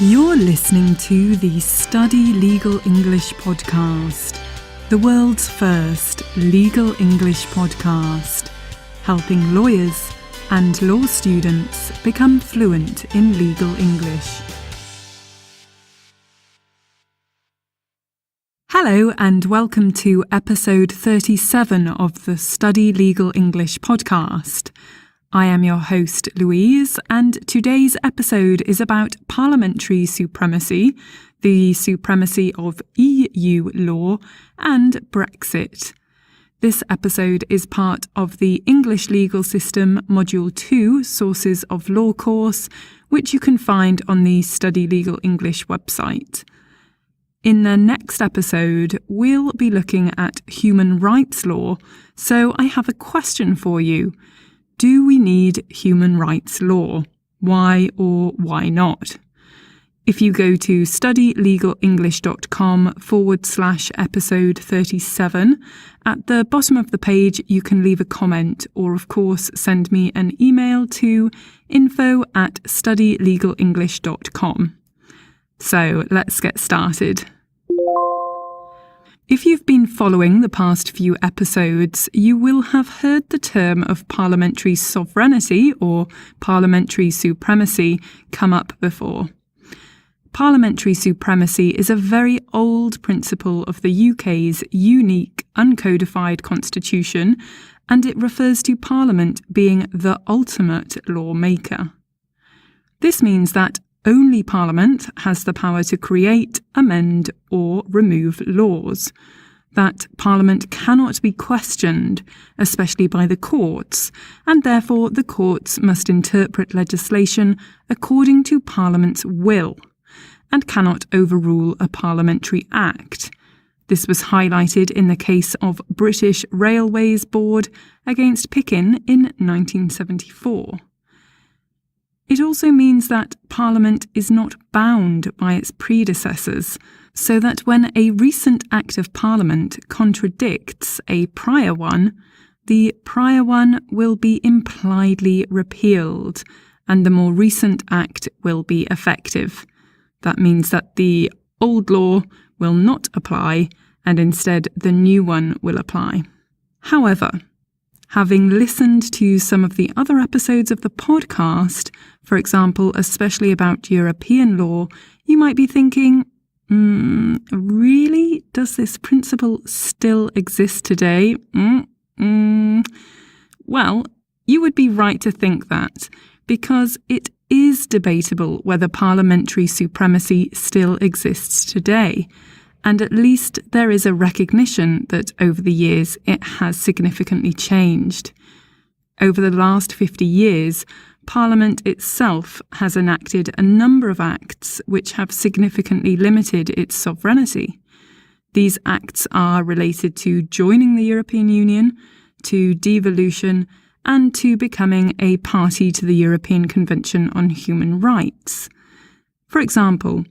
You're listening to the Study Legal English podcast, the world's first legal English podcast, helping lawyers and law students become fluent in legal English. Hello and welcome to episode 37 of the Study Legal English podcast. I am your host, Louise, and today's episode is about Parliamentary Supremacy, the Supremacy of EU Law, and Brexit. This episode is part of the English Legal System Module 2 Sources of Law course, which you can find on the Study Legal English website. In the next episode, we'll be looking at human rights law, so I have a question for you. Do we need human rights law? Why or why not? If you go to studylegalenglish.com/episode 37, at the bottom of the page you can leave a comment or of course send me an email to info@studylegalenglish.com. So let's get started. If you've been following the past few episodes, you will have heard the term of parliamentary sovereignty or parliamentary supremacy come up before. Parliamentary supremacy is a very old principle of the UK's unique uncodified constitution, and it refers to Parliament being the ultimate lawmaker. This means that only Parliament has the power to create, amend or remove laws, that Parliament cannot be questioned, especially by the courts, and therefore the courts must interpret legislation according to Parliament's will, and cannot overrule a parliamentary act. This was highlighted in the case of British Railways Board against Picken in 1974. It also means that Parliament is not bound by its predecessors, so that when a recent Act of Parliament contradicts a prior one, the prior one will be impliedly repealed, and the more recent Act will be effective. That means that the old law will not apply, and instead the new one will apply. However, having listened to some of the other episodes of the podcast, for example, especially about European law, you might be thinking, really? Does this principle still exist today? Well, you would be right to think that, because it is debatable whether parliamentary supremacy still exists today. And at least there is a recognition that over the years it has significantly changed. Over the last 50 years, Parliament itself has enacted a number of acts which have significantly limited its sovereignty. These acts are related to joining the European Union, to devolution, and to becoming a party to the European Convention on Human Rights. For example,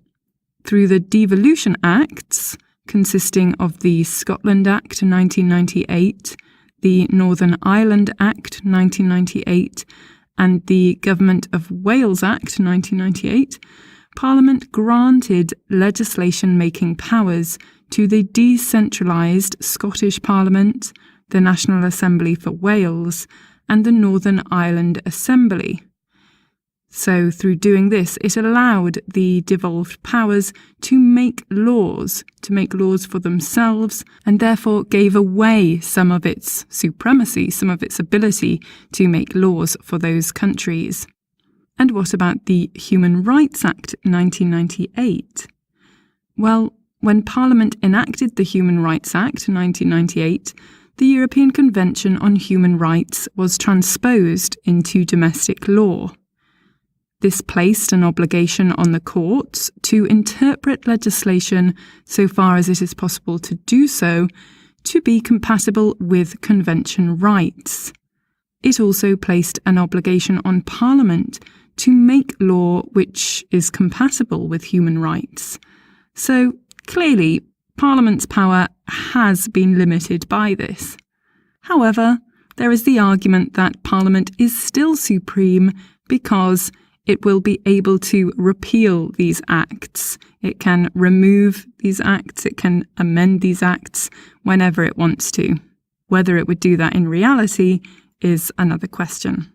through the Devolution Acts, consisting of the Scotland Act 1998, the Northern Ireland Act 1998, and the Government of Wales Act 1998, Parliament granted legislation-making powers to the decentralised Scottish Parliament, the National Assembly for Wales, and the Northern Ireland Assembly. So through doing this, it allowed the devolved powers to make laws for themselves, and therefore gave away some of its supremacy, some of its ability to make laws for those countries. And what about the Human Rights Act 1998? Well, when Parliament enacted the Human Rights Act 1998, the European Convention on Human Rights was transposed into domestic law. This placed an obligation on the courts to interpret legislation, so far as it is possible to do so, to be compatible with convention rights. It also placed an obligation on Parliament to make law which is compatible with human rights. So clearly, Parliament's power has been limited by this. However, there is the argument that Parliament is still supreme because it will be able to repeal these acts. It can remove these acts, it can amend these acts whenever it wants to. Whether it would do that in reality is another question.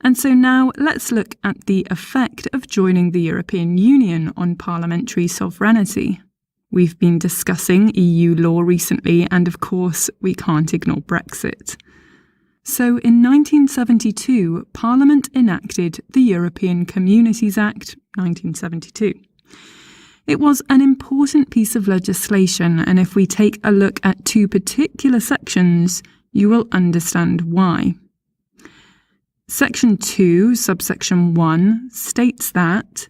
And so now let's look at the effect of joining the European Union on parliamentary sovereignty. We've been discussing EU law recently, and of course we can't ignore Brexit. So in 1972, Parliament enacted the European Communities Act 1972. It was an important piece of legislation, and if we take a look at two particular sections, you will understand why. Section 2, subsection 1, states that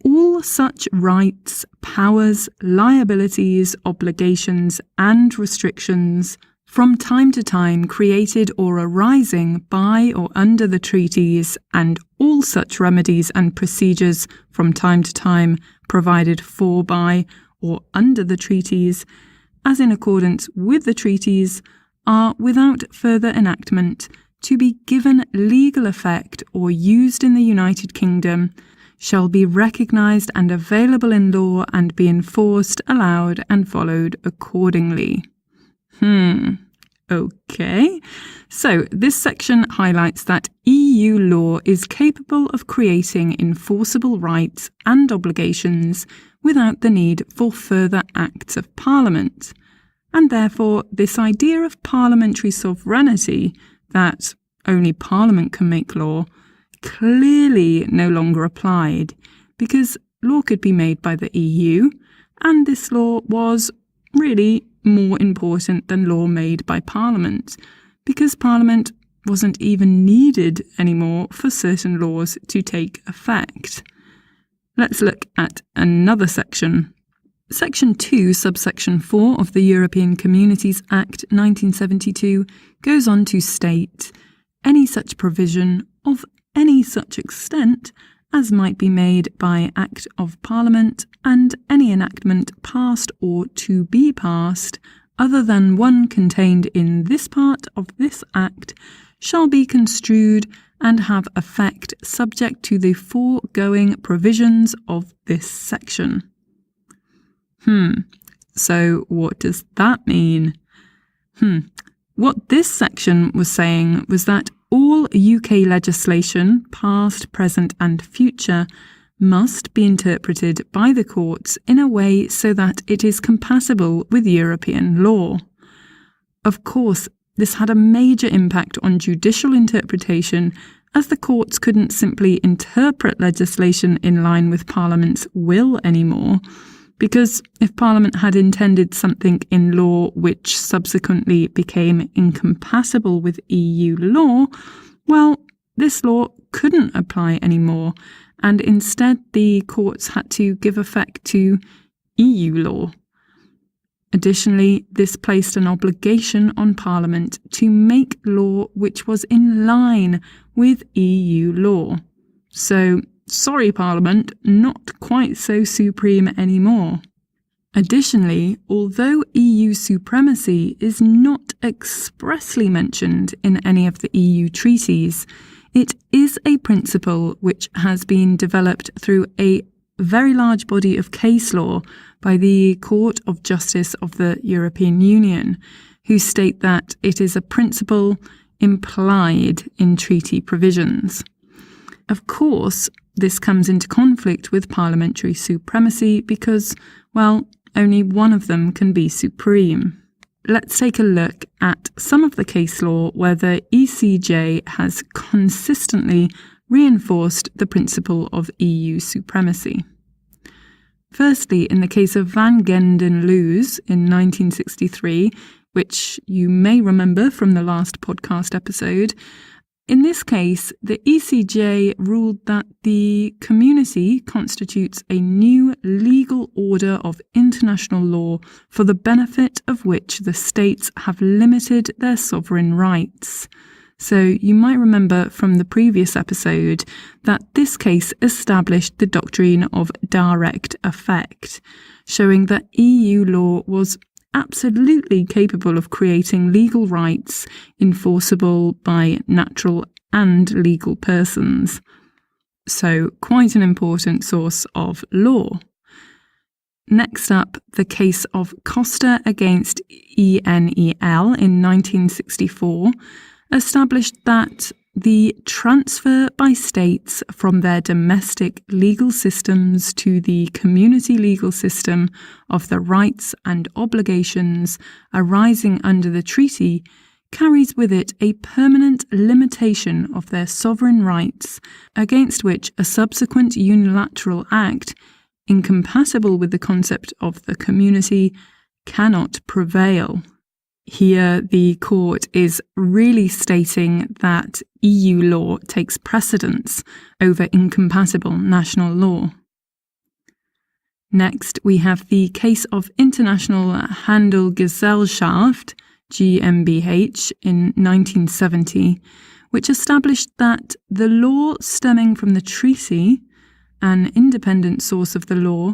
all such rights, powers, liabilities, obligations, and restrictions from time to time created or arising by or under the treaties, and all such remedies and procedures from time to time provided for by or under the treaties, as in accordance with the treaties, are without further enactment to be given legal effect or used in the United Kingdom, shall be recognised and available in law and be enforced, allowed, and followed accordingly. Okay. So this section highlights that EU law is capable of creating enforceable rights and obligations without the need for further acts of Parliament. And therefore, this idea of parliamentary sovereignty, that only Parliament can make law, clearly no longer applied, because law could be made by the EU, and this law was really more important than law made by Parliament, because Parliament wasn't even needed anymore for certain laws to take effect. Let's look at another section. Section 2, subsection 4 of the European Communities Act 1972 goes on to state any such provision of any such extent as might be made by Act of Parliament, and any enactment passed or to be passed, other than one contained in this part of this Act, shall be construed and have effect subject to the foregoing provisions of this section. So what does that mean? What this section was saying was that all UK legislation, past, present and future, must be interpreted by the courts in a way so that it is compatible with European law. Of course, this had a major impact on judicial interpretation, as the courts couldn't simply interpret legislation in line with Parliament's will anymore, because if Parliament had intended something in law which subsequently became incompatible with EU law, well, this law couldn't apply anymore, and instead the courts had to give effect to EU law. Additionally, this placed an obligation on Parliament to make law which was in line with EU law. So, sorry Parliament, not quite so supreme anymore. Additionally, although EU supremacy is not expressly mentioned in any of the EU treaties, it is a principle which has been developed through a very large body of case law by the Court of Justice of the European Union, who state that it is a principle implied in treaty provisions. Of course, this comes into conflict with parliamentary supremacy because, well, only one of them can be supreme. Let's take a look at some of the case law where the ECJ has consistently reinforced the principle of EU supremacy. Firstly, in the case of Van Genden-Loos in 1963, which you may remember from the last podcast episode, in this case, the ECJ ruled that the community constitutes a new legal order of international law for the benefit of which the states have limited their sovereign rights. So you might remember from the previous episode that this case established the doctrine of direct effect, showing that EU law was absolutely capable of creating legal rights enforceable by natural and legal persons. so quite an important source of law. Next up, the case of Costa against ENEL in 1964 established that the transfer by states from their domestic legal systems to the community legal system of the rights and obligations arising under the treaty carries with it a permanent limitation of their sovereign rights, against which a subsequent unilateral act, incompatible with the concept of the community, cannot prevail. Here, the court is really stating that EU law takes precedence over incompatible national law. Next, we have the case of International Handelsgesellschaft, GmbH, in 1970, which established that the law stemming from the treaty, an independent source of the law,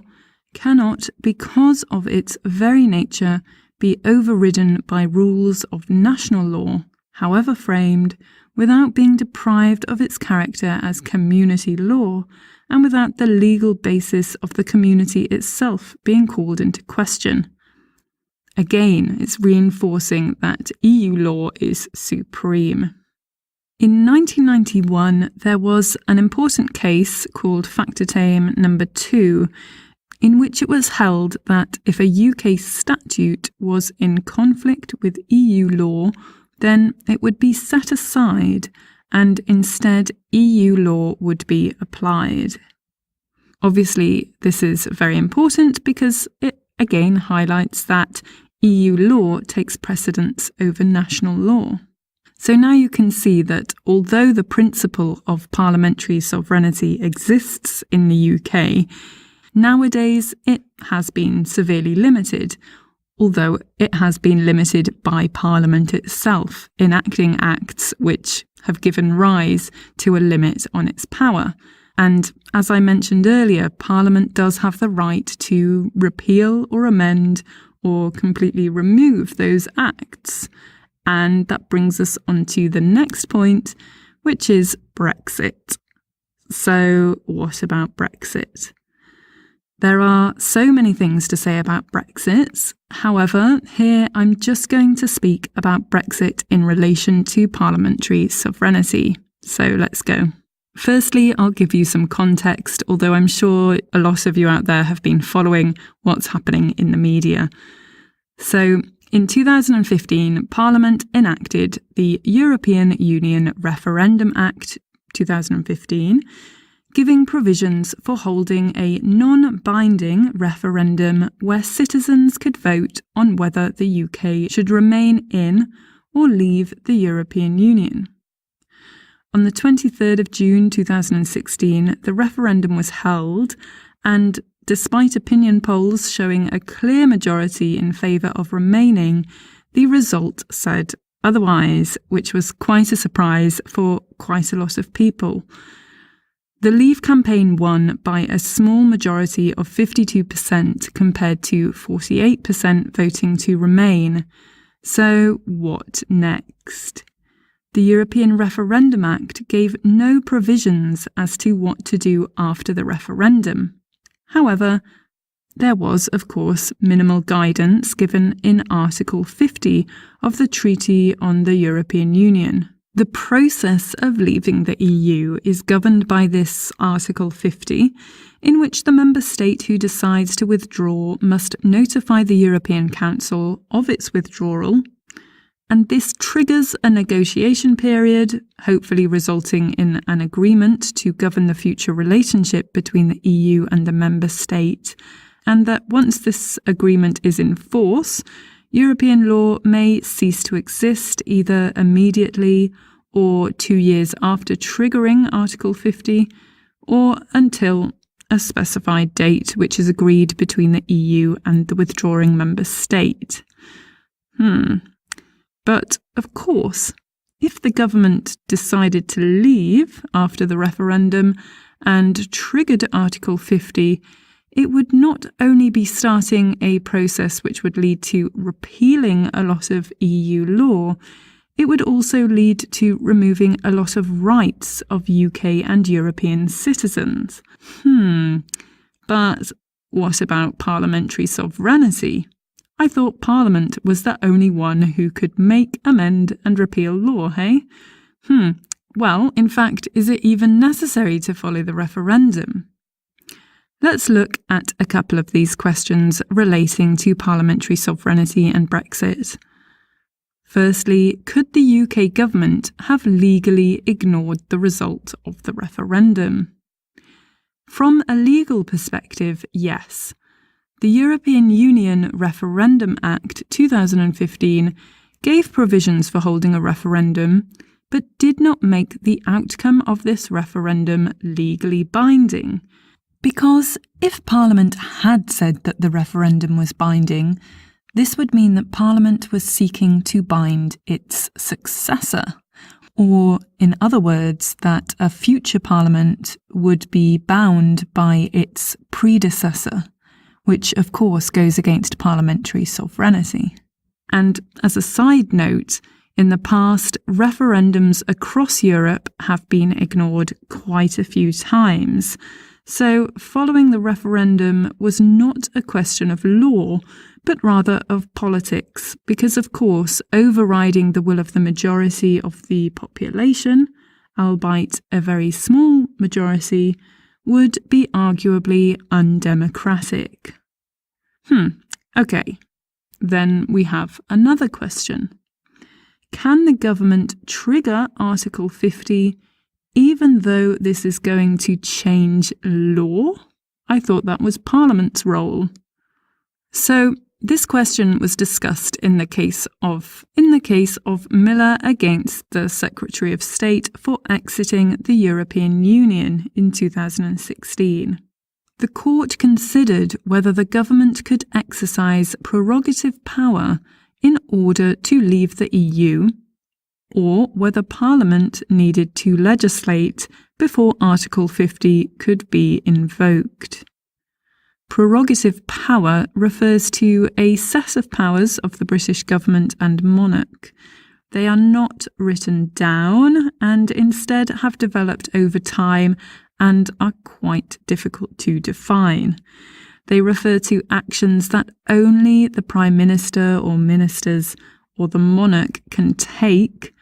cannot, because of its very nature, be overridden by rules of national law, however framed, without being deprived of its character as community law, and without the legal basis of the community itself being called into question. Again, it's reinforcing that EU law is supreme. In 1991, there was an important case called Factortame No. 2, in which it was held that if a UK statute was in conflict with EU law, then it would be set aside and instead EU law would be applied. Obviously, this is very important because it again highlights that EU law takes precedence over national law. So now you can see that although the principle of parliamentary sovereignty exists in the UK, nowadays it has been severely limited, although it has been limited by Parliament itself, enacting acts which have given rise to a limit on its power. And as I mentioned earlier, Parliament does have the right to repeal or amend or completely remove those acts. And that brings us on to the next point, which is Brexit. So what about Brexit? There are so many things to say about Brexit. However, here I'm just going to speak about Brexit in relation to parliamentary sovereignty. So let's go. Firstly, I'll give you some context, although I'm sure a lot of you out there have been following what's happening in the media. So, in 2015, Parliament enacted the European Union Referendum Act 2015, giving provisions for holding a non-binding referendum where citizens could vote on whether the UK should remain in or leave the European Union. On the 23rd of June 2016, the referendum was held, and despite opinion polls showing a clear majority in favour of remaining, the result said otherwise, which was quite a surprise for quite a lot of people. The Leave campaign won by a small majority of 52% compared to 48% voting to remain. So what next? The European Referendum Act gave no provisions as to what to do after the referendum. However, there was, of course, minimal guidance given in Article 50 of the Treaty on the European Union. The process of leaving the EU is governed by this Article 50, in which the member state who decides to withdraw must notify the European Council of its withdrawal, and this triggers a negotiation period, hopefully resulting in an agreement to govern the future relationship between the EU and the member state, and that once this agreement is in force, European law may cease to exist either immediately or 2 years after triggering Article 50, or until a specified date which is agreed between the EU and the withdrawing member state. But, of course, if the government decided to leave after the referendum and triggered Article 50, it would not only be starting a process which would lead to repealing a lot of EU law, it would also lead to removing a lot of rights of UK and European citizens. But what about parliamentary sovereignty? I thought Parliament was the only one who could make, amend and repeal law, hey? Well, in fact, is it even necessary to follow the referendum? Let's look at a couple of these questions relating to parliamentary sovereignty and Brexit. Firstly, could the UK government have legally ignored the result of the referendum? From a legal perspective, yes. The European Union Referendum Act 2015 gave provisions for holding a referendum, but did not make the outcome of this referendum legally binding. Because if Parliament had said that the referendum was binding, this would mean that Parliament was seeking to bind its successor, or, in other words, that a future Parliament would be bound by its predecessor, which of course goes against parliamentary sovereignty. And as a side note, in the past, referendums across Europe have been ignored quite a few times. So following the referendum was not a question of law, but rather of politics, because of course overriding the will of the majority of the population, albeit a very small majority, would be arguably undemocratic. Okay, then we have another question. Can the government trigger Article 50 even though this is going to change law? I thought that was Parliament's role. So this question was discussed in the case of Miller against the Secretary of State for exiting the European Union in 2016. The court considered whether the government could exercise prerogative power in order to leave the EU, or whether Parliament needed to legislate before Article 50 could be invoked. Prerogative power refers to a set of powers of the British government and monarch. They are not written down and instead have developed over time and are quite difficult to define. They refer to actions that only the Prime Minister or ministers or the monarch can take,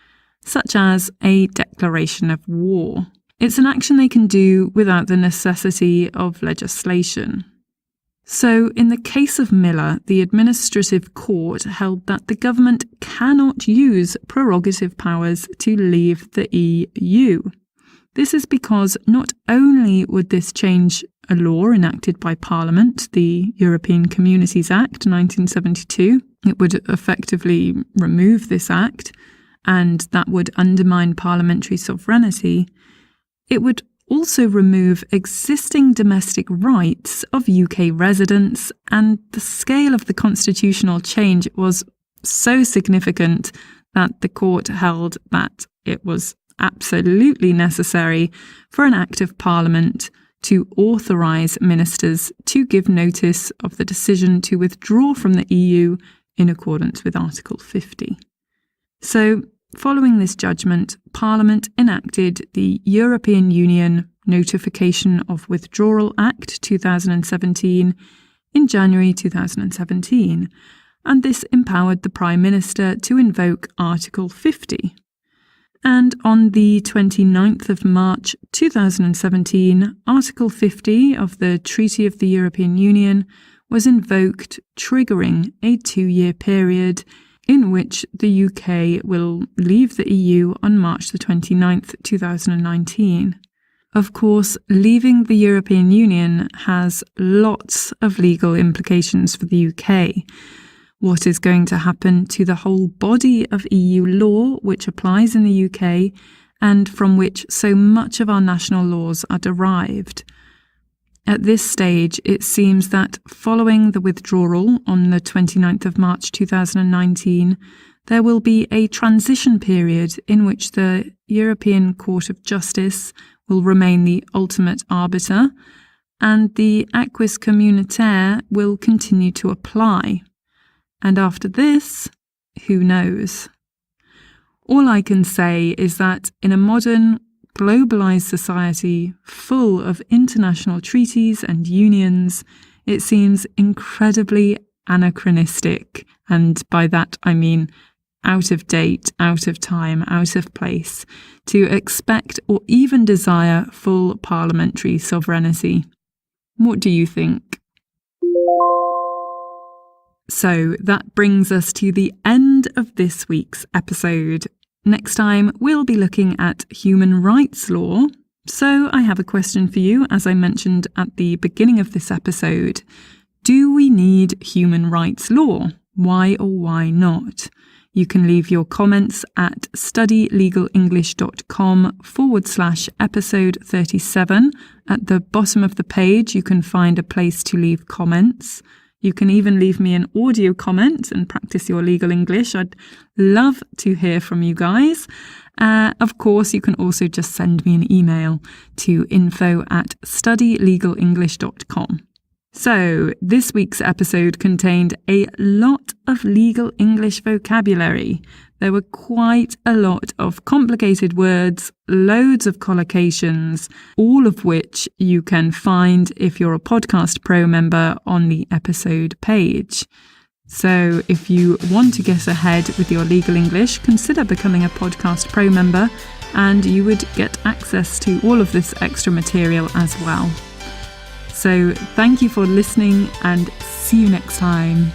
such as a declaration of war. It's an action they can do without the necessity of legislation. So, in the case of Miller, the administrative court held that the government cannot use prerogative powers to leave the EU. This is because not only would this change a law enacted by Parliament, the European Communities Act 1972, it would effectively remove this act, and that would undermine parliamentary sovereignty. It would also remove existing domestic rights of UK residents, and the scale of the constitutional change was so significant that the court held that it was absolutely necessary for an Act of Parliament to authorise ministers to give notice of the decision to withdraw from the EU in accordance with Article 50. So, following this judgment, Parliament enacted the European Union Notification of Withdrawal Act 2017 in January 2017, and this empowered the Prime Minister to invoke Article 50. And on the 29th of March 2017, Article 50 of the Treaty of the European Union was invoked, triggering a 2-year period in which the UK will leave the EU on March the 29th, 2019. Of course, leaving the European Union has lots of legal implications for the UK. What is going to happen to the whole body of EU law which applies in the UK and from which so much of our national laws are derived? At this stage, it seems that following the withdrawal on the 29th of March 2019, there will be a transition period in which the European Court of Justice will remain the ultimate arbiter and the acquis communautaire will continue to apply. And after this, who knows? All I can say is that in a modern, globalised society full of international treaties and unions, it seems incredibly anachronistic, and by that I mean out of date, out of time, out of place, to expect or even desire full parliamentary sovereignty. What do you think? So that brings us to the end of this week's episode. Next time, we'll be looking at human rights law. So I have a question for you, as I mentioned at the beginning of this episode. Do we need human rights law? Why or why not? You can leave your comments at studylegalenglish.com/episode 37. At the bottom of the page, you can find a place to leave comments. You can even leave me an audio comment and practice your legal English. I'd love to hear from you guys. Of course, you can also just send me an email to info@studylegalenglish.com. So, this week's episode contained a lot of legal English vocabulary. There were quite a lot of complicated words, loads of collocations, all of which you can find if you're a Podcast Pro member on the episode page. So, if you want to get ahead with your legal English, consider becoming a Podcast Pro member and you would get access to all of this extra material as well. So thank you for listening and see you next time.